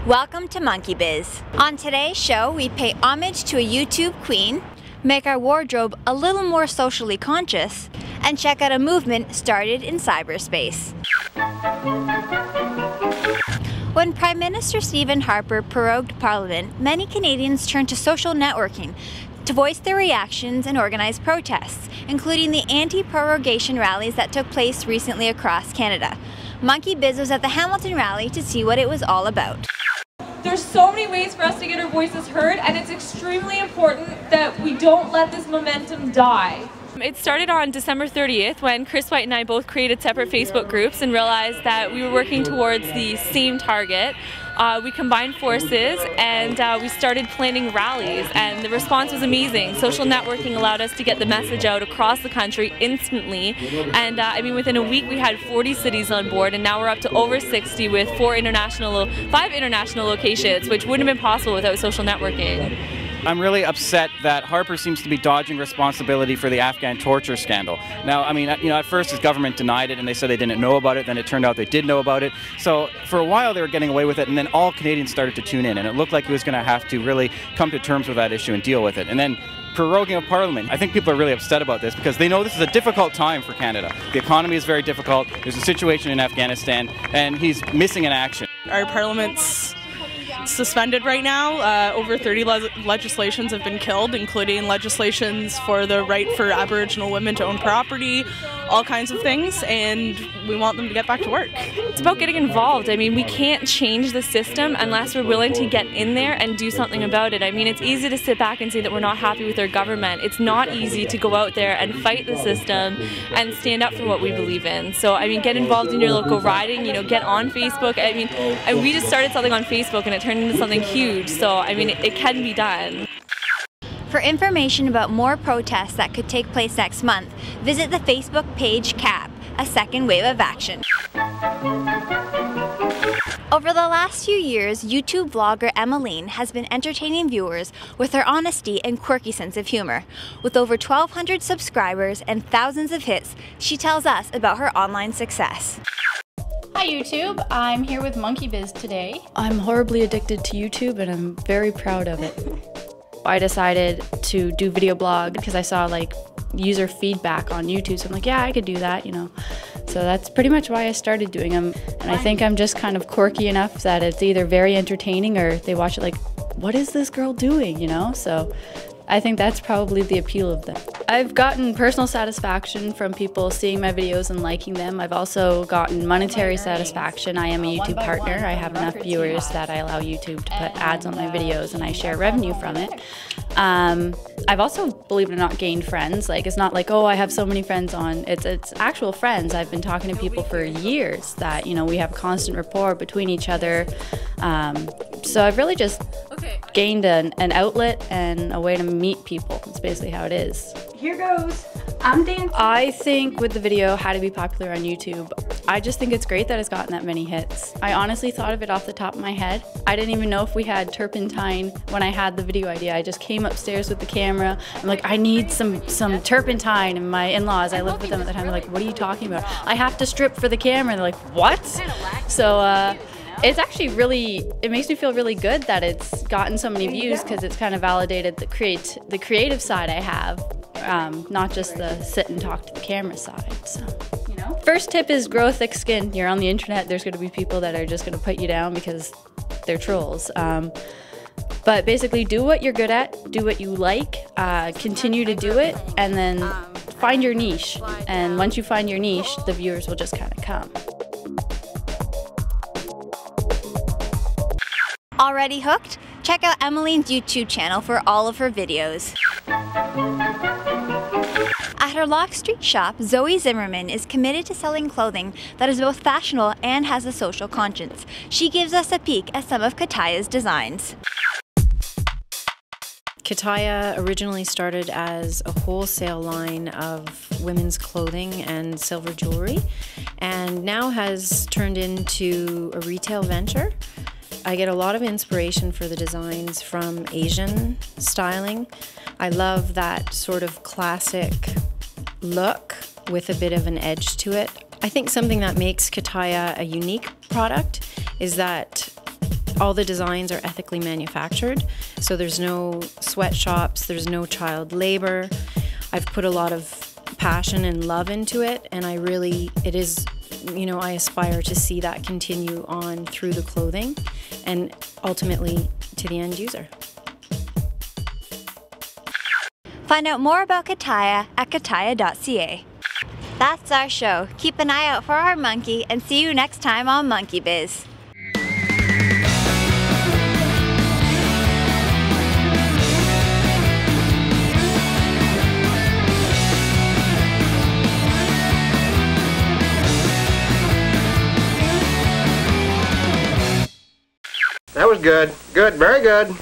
Welcome to MonkeyBiz. On today's show, we pay homage to a YouTube queen, make our wardrobe a little more socially conscious, and check out a movement started in cyberspace. When Prime Minister Stephen Harper prorogued Parliament, many Canadians turned to social networking to voice their reactions and organize protests, including the anti-prorogation rallies that took place recently across Canada. MonkeyBiz was at the Hamilton rally to see what it was all about. There's so many ways for us to get our voices heard, and it's extremely important that we don't let this momentum die. It started on December 30th when Chris White and I both created separate Facebook groups and realized that we were working towards the same target. We combined forces and we started planning rallies, and the response was amazing. Social networking allowed us to get the message out across the country instantly, and I mean, within a week we had 40 cities on board, and now we're up to over 60 with 5 international locations, which wouldn't have been possible without social networking. I'm really upset that Harper seems to be dodging responsibility for the Afghan torture scandal. Now, I mean, at first his government denied it and they said they didn't know about it, then it turned out they did know about it. So for a while they were getting away with it, and then all Canadians started to tune in, and it looked like he was going to have to really come to terms with that issue and deal with it. And then proroguing of Parliament. I think people are really upset about this because they know this is a difficult time for Canada. The economy is very difficult, there's a situation in Afghanistan, and he's missing an action. Our Parliament's suspended right now. Over 30 legislations have been killed, including legislations for the right for Aboriginal women to own property, all kinds of things, and we want them to get back to work. It's about getting involved. I mean, we can't change the system unless we're willing to get in there and do something about it. I mean, it's easy to sit back and say that we're not happy with our government. It's not easy to go out there and fight the system and stand up for what we believe in. So, I mean, get involved in your local riding, get on Facebook. I mean, we just started something on Facebook and it turned into something huge. So, I mean, it can be done. For information about more protests that could take place next month, visit the Facebook page CAP, a second wave of action. Over the last few years, YouTube vlogger Emmalene has been entertaining viewers with her honesty and quirky sense of humor. With over 1,200 subscribers and thousands of hits, she tells us about her online success. Hi YouTube, I'm here with MonkeyBiz today. I'm horribly addicted to YouTube and I'm very proud of it. I decided to do video blog because I saw user feedback on YouTube, so I'm like, yeah, I could do that, So that's pretty much why I started doing them. And I think I'm just kind of quirky enough that it's either very entertaining or they watch it like, what is this girl doing, So I think that's probably the appeal of them. I've gotten personal satisfaction from people seeing my videos and liking them. I've also gotten monetary satisfaction. I am a YouTube partner. I have enough viewers that I allow YouTube to put ads on my videos and I share revenue from it. I've also, believe it or not, gained friends. It's not like, oh, I have so many friends on. It's actual friends. I've been talking to people for years that, we have constant rapport between each other. So I've really just gained an outlet and a way to meet people. That's basically how it is. Here goes. I'm dancing. I think with the video How to Be Popular on YouTube, I just think it's great that it's gotten that many hits. I honestly thought of it off the top of my head. I didn't even know if we had turpentine when I had the video idea. I just came upstairs with the camera. I'm like, I need some turpentine, and my in-laws, I lived with them at the time, they're like, what are you talking about? I have to strip for the camera. And they're like, what? So it's actually it makes me feel really good that it's gotten so many views because it's kind of validated the creative side I have, not just the sit and talk to the camera side. So, First tip is grow thick skin. You're on the internet, there's going to be people that are just going to put you down because they're trolls. But basically do what you're good at, do what you like, continue to do it, and then find your niche. And once you find your niche, the viewers will just kind of come. Already hooked? Check out Emmalene's YouTube channel for all of her videos. At her Locke Street shop, Zoe Zimmerman is committed to selling clothing that is both fashionable and has a social conscience. She gives us a peek at some of Kataya's designs. Kataya originally started as a wholesale line of women's clothing and silver jewelry, and now has turned into a retail venture. I get a lot of inspiration for the designs from Asian styling. I love that sort of classic look with a bit of an edge to it. I think something that makes Kataya a unique product is that all the designs are ethically manufactured, so there's no sweatshops, there's no child labor. I've put a lot of passion and love into it, and I aspire to see that continue on through the clothing and ultimately to the end user. Find out more about Kataya at kataya.ca. That's our show. Keep an eye out for our monkey and see you next time on MonkeyBiz. That was good. Good, very good.